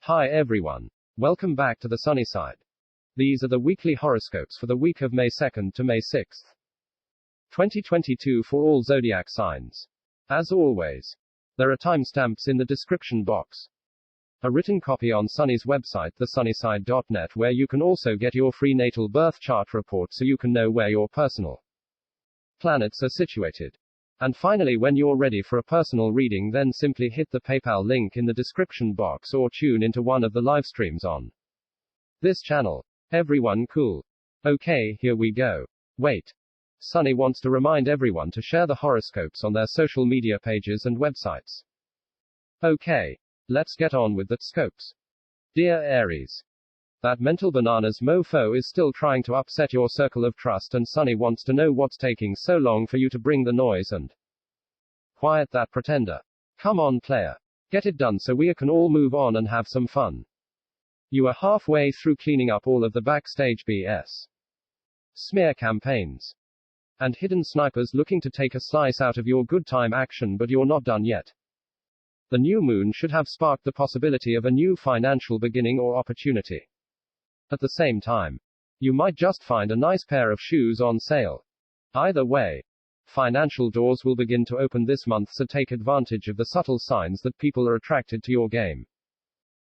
Hi everyone. Welcome back to TheSunnySide. These are the weekly horoscopes for the week of May 2nd to May 6th, 2022 for all zodiac signs. As always, there are timestamps in the description box. A written copy on Sunny's website, TheSunnySide.net, where you can also get your free natal birth chart report so you can know where your personal planets are situated. And finally, when you're ready for a personal reading, then simply hit the PayPal link in the description box or tune into one of the live streams on this channel. Everyone cool? Okay, here we go. Wait. Sunny wants to remind everyone to share the horoscopes on their social media pages and websites. Okay. Let's get on with the scopes. Dear Aries. That mental bananas mofo is still trying to upset your circle of trust, and Sunny wants to know what's taking so long for you to bring the noise and quiet that pretender. Come on, player. Get it done so we can all move on and have some fun. You are halfway through cleaning up all of the backstage BS, smear campaigns, and hidden snipers looking to take a slice out of your good time action, but you're not done yet. The new moon should have sparked the possibility of a new financial beginning or opportunity. At the same time, you might just find a nice pair of shoes on sale. Either way, financial doors will begin to open this month, so take advantage of the subtle signs that people are attracted to your game.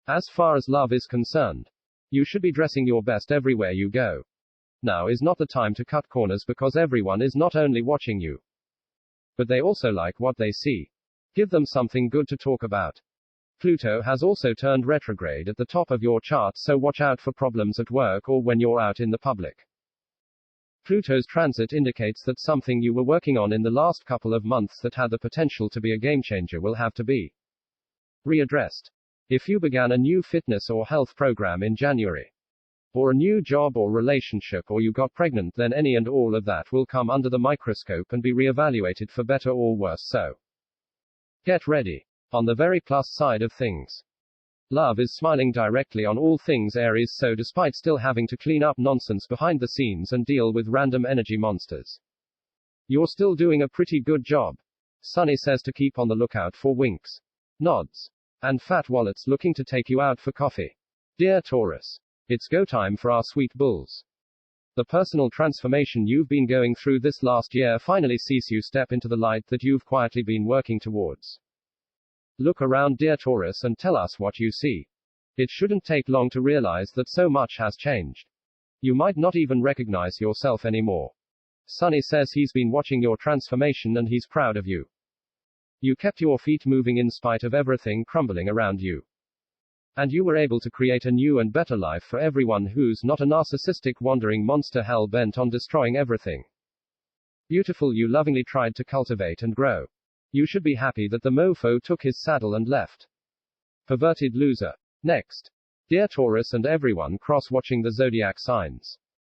As far as love is concerned, you should be dressing your best everywhere you go. Now is not the time to cut corners, because everyone is not only watching you, but they also like what they see. Give them something good to talk about. Pluto has also turned retrograde at the top of your chart, so watch out for problems at work or when you're out in the public. Pluto's transit indicates that something you were working on in the last couple of months that had the potential to be a game changer will have to be readdressed. If you began a new fitness or health program in January, or a new job or relationship, or you got pregnant, then any and all of that will come under the microscope and be reevaluated for better or worse, so get ready. On the very plus side of things, love is smiling directly on all things Aries, so despite still having to clean up nonsense behind the scenes and deal with random energy monsters, you're still doing a pretty good job. Sunny says to keep on the lookout for winks, nods, and fat wallets looking to take you out for coffee. Dear Taurus. It's go time for our sweet bulls. The personal transformation you've been going through this last year finally sees you step into the light that you've quietly been working towards. Look around, dear Taurus, and tell us what you see. It shouldn't take long to realize that so much has changed. You might not even recognize yourself anymore. Sunny says he's been watching your transformation and he's proud of you. You kept your feet moving in spite of everything crumbling around you. And you were able to create a new and better life for everyone who's not a narcissistic wandering monster hell bent on destroying everything beautiful you lovingly tried to cultivate and grow. You should be happy that the mofo took his saddle and left. Perverted loser. Next. Dear Taurus and everyone cross-watching the zodiac signs.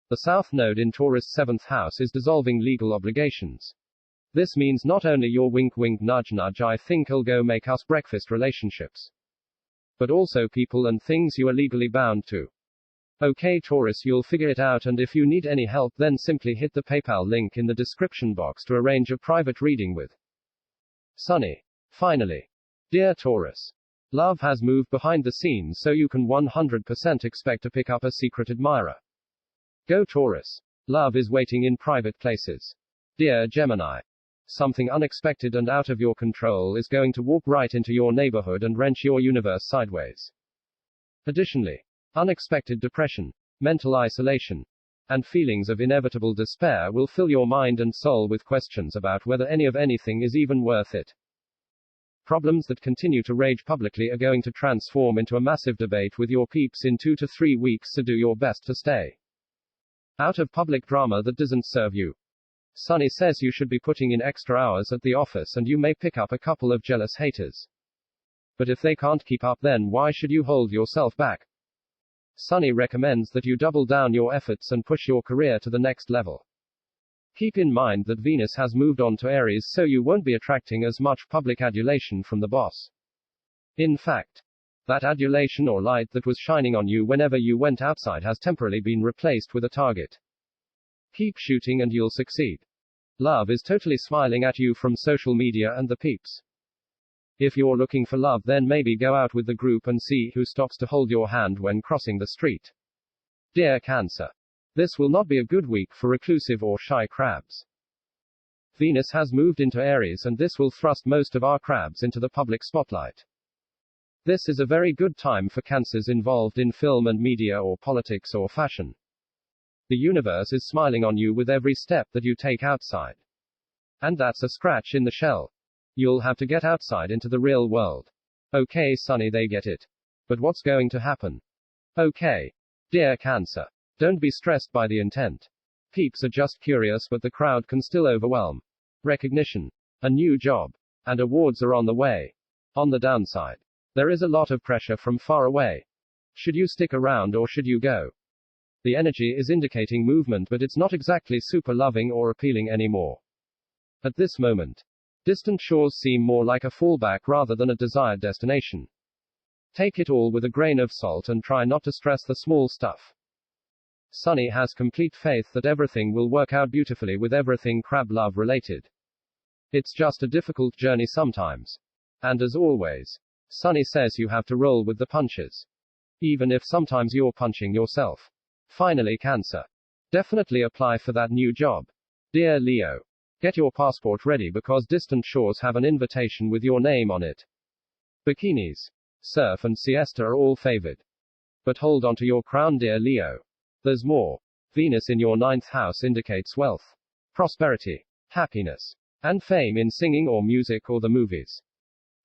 The South Node in Taurus' 7th house is dissolving legal obligations. This means not only your wink wink nudge nudge I think I'll go make us breakfast relationships, but also people and things you are legally bound to. Okay Taurus, you'll figure it out, and if you need any help, then simply hit the PayPal link in the description box to arrange a private reading with Sunny. Finally. Dear Taurus. Love has moved behind the scenes, so you can 100% expect to pick up a secret admirer. Go Taurus. Love is waiting in private places. Dear Gemini. Something unexpected and out of your control is going to walk right into your neighborhood and wrench your universe sideways. Additionally, unexpected depression, mental isolation, and feelings of inevitable despair will fill your mind and soul with questions about whether any of anything is even worth it. Problems that continue to rage publicly are going to transform into a massive debate with your peeps in 2 to 3 weeks, so do your best to stay out of public drama that doesn't serve you. Sunny says you should be putting in extra hours at the office, and you may pick up a couple of jealous haters. But if they can't keep up, then why should you hold yourself back? Sunny recommends that you double down your efforts and push your career to the next level. Keep in mind that Venus has moved on to Aries, so you won't be attracting as much public adulation from the boss. In fact, that adulation or light that was shining on you whenever you went outside has temporarily been replaced with a target. Keep shooting and you'll succeed. Love is totally smiling at you from social media and the peeps. If you're looking for love, then maybe go out with the group and see who stops to hold your hand when crossing the street. Dear Cancer. This will not be a good week for reclusive or shy crabs. Venus has moved into Aries, and this will thrust most of our crabs into the public spotlight. This is a very good time for Cancers involved in film and media or politics or fashion. The universe is smiling on you with every step that you take outside. And that's a scratch in the shell. You'll have to get outside into the real world. Okay, Sunny, they get it. But what's going to happen? Okay. Dear Cancer. Don't be stressed by the intent. Peeps are just curious, but the crowd can still overwhelm. Recognition. A new job. And awards are on the way. On the downside. There is a lot of pressure from far away. Should you stick around or should you go? The energy is indicating movement, but it's not exactly super loving or appealing anymore. At this moment, distant shores seem more like a fallback rather than a desired destination. Take it all with a grain of salt and try not to stress the small stuff. Sunny has complete faith that everything will work out beautifully with everything crab love related. It's just a difficult journey sometimes. And as always, Sunny says you have to roll with the punches. Even if sometimes you're punching yourself. Finally, Cancer. Definitely apply for that new job. Dear Leo. Get your passport ready because distant shores have an invitation with your name on it. Bikinis, surf and siesta are all favored. But hold on to your crown, dear Leo. There's more. Venus in your 9th house indicates wealth, prosperity, happiness, and fame in singing or music or the movies.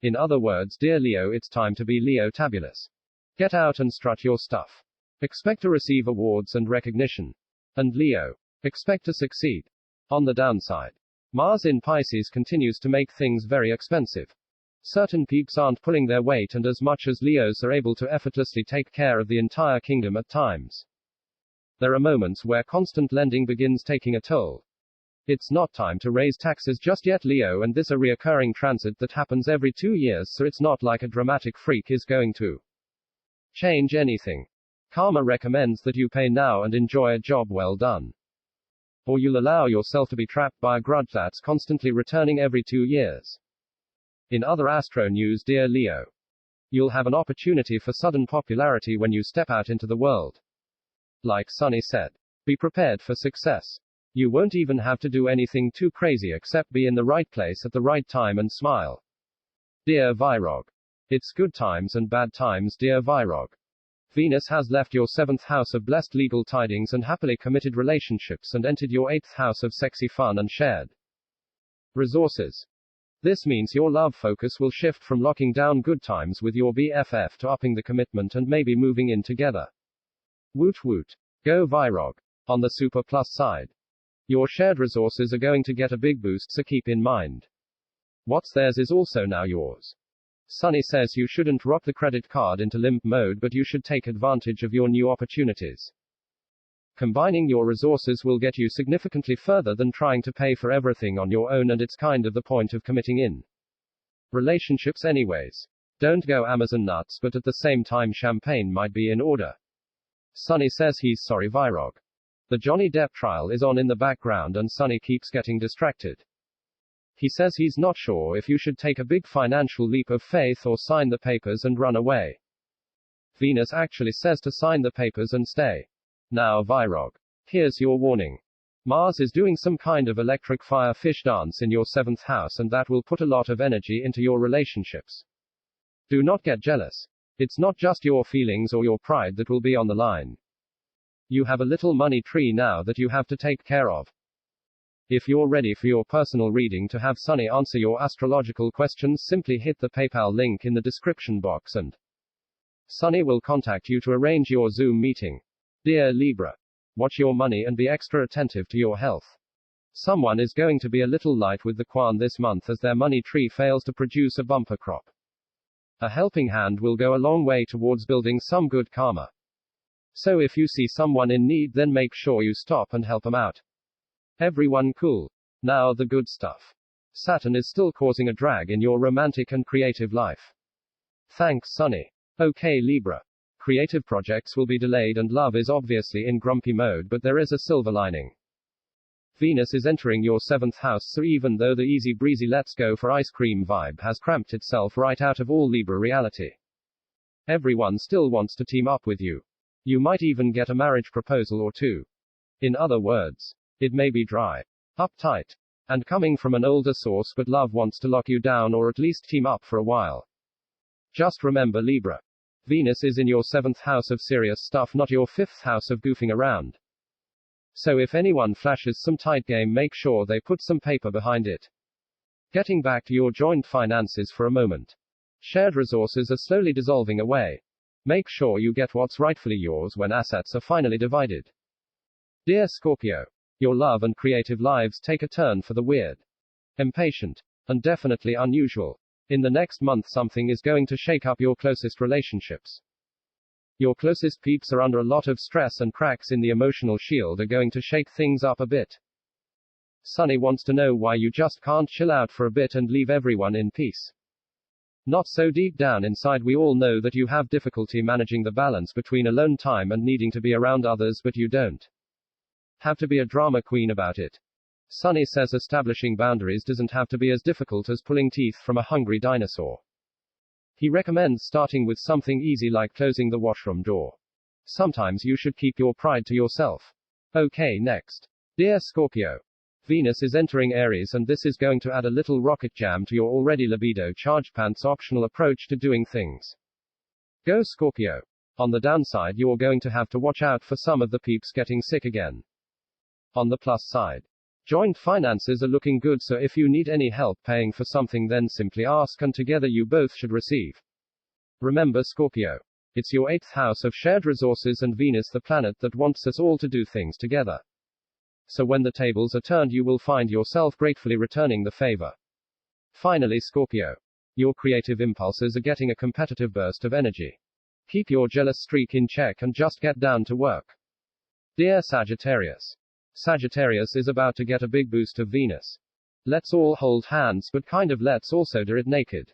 In other words, dear Leo, it's time to be Leo-tabulous. Get out and strut your stuff. Expect to receive awards and recognition. And Leo, expect to succeed. On the downside, Mars in Pisces continues to make things very expensive. Certain peeps aren't pulling their weight, and as much as Leos are able to effortlessly take care of the entire kingdom at times, there are moments where constant lending begins taking a toll. It's not time to raise taxes just yet, Leo, and this a reoccurring transit that happens every 2 years, so it's not like a dramatic freak is going to change anything. Karma recommends that you pay now and enjoy a job well done. Or you'll allow yourself to be trapped by a grudge that's constantly returning every 2 years. In other astro news, dear Leo, you'll have an opportunity for sudden popularity when you step out into the world. Like Sunny said, be prepared for success. You won't even have to do anything too crazy except be in the right place at the right time and smile. Dear Virog. It's good times and bad times, dear Virog. Venus has left your 7th house of blessed legal tidings and happily committed relationships and entered your 8th house of sexy fun and shared resources. This means your love focus will shift from locking down good times with your BFF to upping the commitment and maybe moving in together. Woot woot. Go Virog. On the super plus side, your shared resources are going to get a big boost, so keep in mind. What's theirs is also now yours. Sunny says you shouldn't rock the credit card into limp mode, but you should take advantage of your new opportunities. Combining your resources will get you significantly further than trying to pay for everything on your own, and it's kind of the point of committing in relationships anyways. Don't go Amazon nuts, but at the same time champagne might be in order. Sunny says he's sorry, Virog. The Johnny Depp trial is on in the background and Sunny keeps getting distracted. He says he's not sure if you should take a big financial leap of faith or sign the papers and run away. Venus actually says to sign the papers and stay. Now Virog. Here's your warning. Mars is doing some kind of electric fire fish dance in your 7th house, and that will put a lot of energy into your relationships. Do not get jealous. It's not just your feelings or your pride that will be on the line. You have a little money tree now that you have to take care of. If you're ready for your personal reading to have Sunny answer your astrological questions, simply hit the PayPal link in the description box and Sunny will contact you to arrange your Zoom meeting. Dear Libra. Watch your money and be extra attentive to your health. Someone is going to be a little light with the Quan this month as their money tree fails to produce a bumper crop. A helping hand will go a long way towards building some good karma. So if you see someone in need, then make sure you stop and help them out. Everyone cool. Now the good stuff. Saturn is still causing a drag in your romantic and creative life. Thanks, Sunny. Okay, Libra. Creative projects will be delayed and love is obviously in grumpy mode, but there is a silver lining. Venus is entering your 7th house, so even though the easy breezy let's go for ice cream vibe has cramped itself right out of all Libra reality, everyone still wants to team up with you. You might even get a marriage proposal or two. In other words, it may be dry, uptight, and coming from an older source, but love wants to lock you down or at least team up for a while. Just remember, Libra, Venus is in your 7th house of serious stuff, not your 5th house of goofing around. So if anyone flashes some tight game, make sure they put some paper behind it. Getting back to your joint finances for a moment. Shared resources are slowly dissolving away. Make sure you get what's rightfully yours when assets are finally divided. Dear Scorpio, your love and creative lives take a turn for the weird, impatient, and definitely unusual. In the next month, something is going to shake up your closest relationships. Your closest peeps are under a lot of stress, and cracks in the emotional shield are going to shake things up a bit. Sunny wants to know why you just can't chill out for a bit and leave everyone in peace. Not so deep down inside, we all know that you have difficulty managing the balance between alone time and needing to be around others, but you don't have to be a drama queen about it. Sunny says establishing boundaries doesn't have to be as difficult as pulling teeth from a hungry dinosaur. He recommends starting with something easy like closing the washroom door. Sometimes you should keep your pride to yourself. Okay, next. Dear Scorpio, Venus is entering Aries, and this is going to add a little rocket jam to your already libido charged pants optional approach to doing things. Go Scorpio. On the downside, you're going to have to watch out for some of the peeps getting sick again. On the plus side, joint finances are looking good, so if you need any help paying for something, then simply ask and together you both should receive. Remember Scorpio, it's your 8th house of shared resources and Venus the planet that wants us all to do things together. So when the tables are turned, you will find yourself gratefully returning the favor. Finally Scorpio, your creative impulses are getting a competitive burst of energy. Keep your jealous streak in check and just get down to work. Dear Sagittarius, Sagittarius is about to get a big boost of Venus. Let's all hold hands, but kind of let's also do it naked.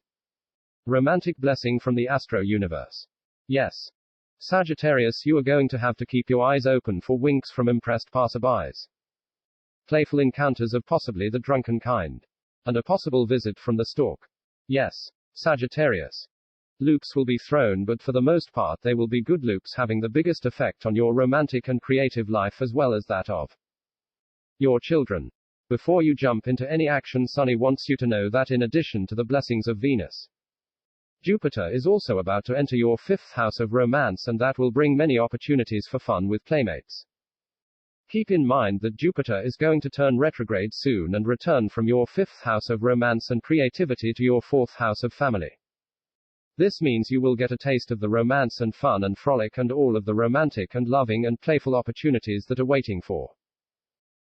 Romantic blessing from the astro universe. Yes, Sagittarius, you are going to have to keep your eyes open for winks from impressed passerbys. Playful encounters of possibly the drunken kind. And a possible visit from the stork. Yes, Sagittarius. Loops will be thrown, but for the most part they will be good loops, having the biggest effect on your romantic and creative life as well as that of your children. Before you jump into any action, Sunny wants you to know that in addition to the blessings of Venus, Jupiter is also about to enter your 5th house of romance, and that will bring many opportunities for fun with playmates. Keep in mind that Jupiter is going to turn retrograde soon and return from your 5th house of romance and creativity to your 4th house of family. This means you will get a taste of the romance and fun and frolic and all of the romantic and loving and playful opportunities that are waiting for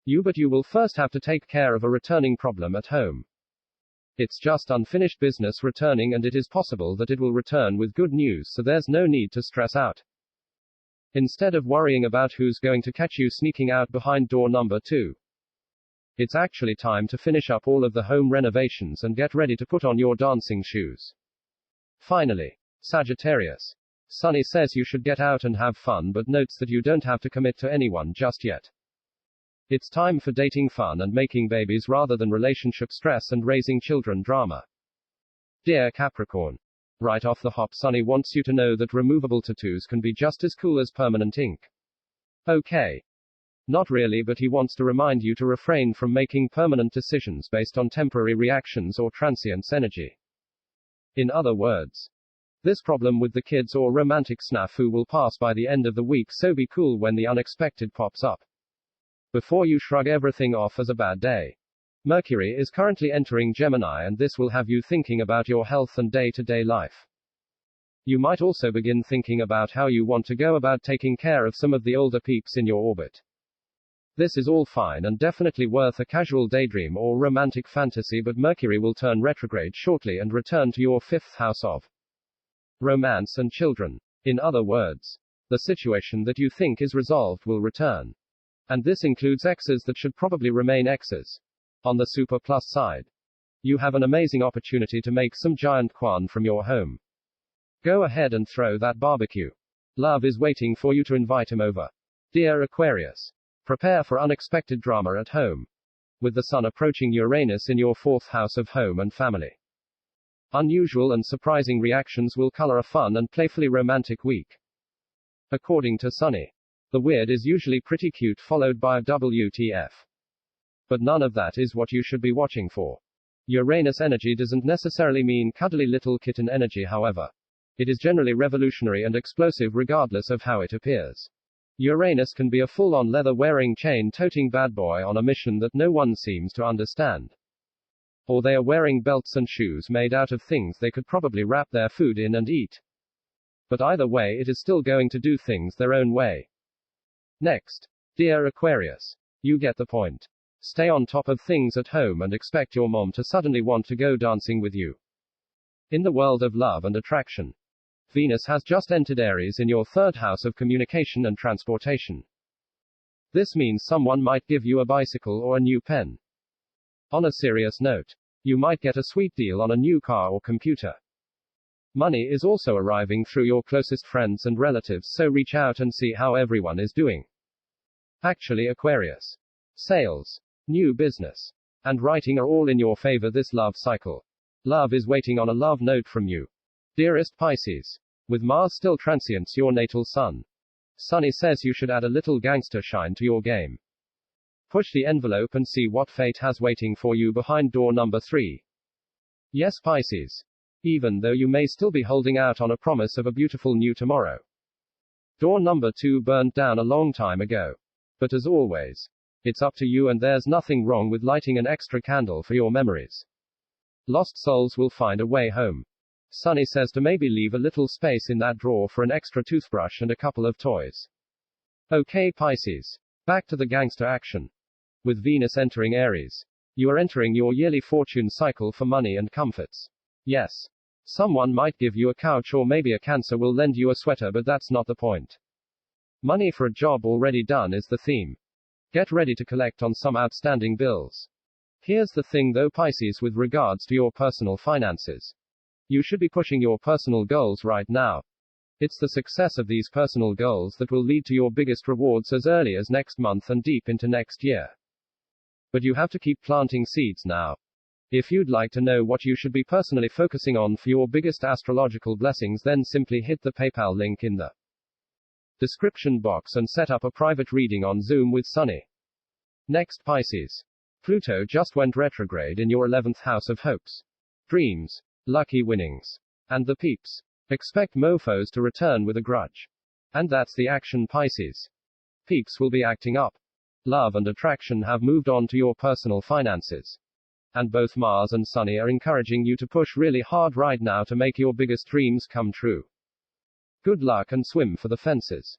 you, but you will first have to take care of a returning problem at home. It's just unfinished business returning, and it is possible that it will return with good news, so there's no need to stress out. Instead of worrying about who's going to catch you sneaking out behind door number 2, it's actually time to finish up all of the home renovations and get ready to put on your dancing shoes. Finally, Sagittarius, Sunny says you should get out and have fun, but notes that you don't have to commit to anyone just yet. It's time for dating fun and making babies rather than relationship stress and raising children drama. Dear Capricorn, right off the hop, Sunny wants you to know that removable tattoos can be just as cool as permanent ink. Okay. Not really, but he wants to remind you to refrain from making permanent decisions based on temporary reactions or transience energy. In other words, this problem with the kids or romantic snafu will pass by the end of the week, so be cool when the unexpected pops up, before you shrug everything off as a bad day. Mercury is currently entering Gemini, and this will have you thinking about your health and day-to-day life. You might also begin thinking about how you want to go about taking care of some of the older peeps in your orbit. This is all fine and definitely worth a casual daydream or romantic fantasy, but Mercury will turn retrograde shortly and return to your 5th house of romance and children. In other words, the situation that you think is resolved will return. And this includes exes that should probably remain exes. On the super plus side, you have an amazing opportunity to make some giant quan from your home. Go ahead and throw that barbecue. Love is waiting for you to invite him over. Dear Aquarius, Prepare for unexpected drama at home. With the Sun approaching Uranus in your 4th house of home and family. Unusual and surprising reactions will color a fun and playfully romantic week. According to Sunny, the weird is usually pretty cute followed by a WTF. But none of that is what you should be watching for. Uranus energy doesn't necessarily mean cuddly little kitten energy, however. It is generally revolutionary and explosive regardless of how it appears. Uranus can be a full-on leather-wearing, chain-toting bad boy on a mission that no one seems to understand. Or they are wearing belts and shoes made out of things they could probably wrap their food in and eat. But either way, it is still going to do things their own way. Next. Dear Aquarius. You get the point. Stay on top of things at home and expect your mom to suddenly want to go dancing with you. In the world of love and attraction, Venus has just entered Aries in your 3rd house of communication and transportation. This means someone might give you a bicycle or a new pen. On a serious note, you might get a sweet deal on a new car or computer. Money is also arriving through your closest friends and relatives, so reach out and see how everyone is doing. Actually, Aquarius, sales, new business, and writing are all in your favor this love cycle. Love is waiting on a love note from you. Dearest Pisces, with Mars still transients your natal sun, Sunny says you should add a little gangster shine to your game. Push the envelope and see what fate has waiting for you behind door number 3. Yes, Pisces. Even though you may still be holding out on a promise of a beautiful new tomorrow. Door number 2 burned down a long time ago. But as always, it's up to you, and there's nothing wrong with lighting an extra candle for your memories. Lost souls will find a way home. Sunny says to maybe leave a little space in that drawer for an extra toothbrush and a couple of toys. Okay, Pisces. Back to the gangster action. With Venus entering Aries, you are entering your yearly fortune cycle for money and comforts. Yes. Someone might give you a couch, or maybe a Cancer will lend you a sweater, but that's not the point. Money for a job already done is the theme. Get ready to collect on some outstanding bills. Here's the thing though, Pisces, with regards to your personal finances. You should be pushing your personal goals right now. It's the success of these personal goals that will lead to your biggest rewards as early as next month and deep into next year. But you have to keep planting seeds now. If you'd like to know what you should be personally focusing on for your biggest astrological blessings, then simply hit the PayPal link in the description box and set up a private reading on Zoom with Sunny. Next, Pisces. Pluto just went retrograde in your 11th house of hopes, dreams, lucky winnings, and the peeps. Expect mofos to return with a grudge. And that's the action, Pisces. Peeps will be acting up. Love and attraction have moved on to your personal finances. And both Mars and Sunny are encouraging you to push really hard right now to make your biggest dreams come true. Good luck and swim for the fences.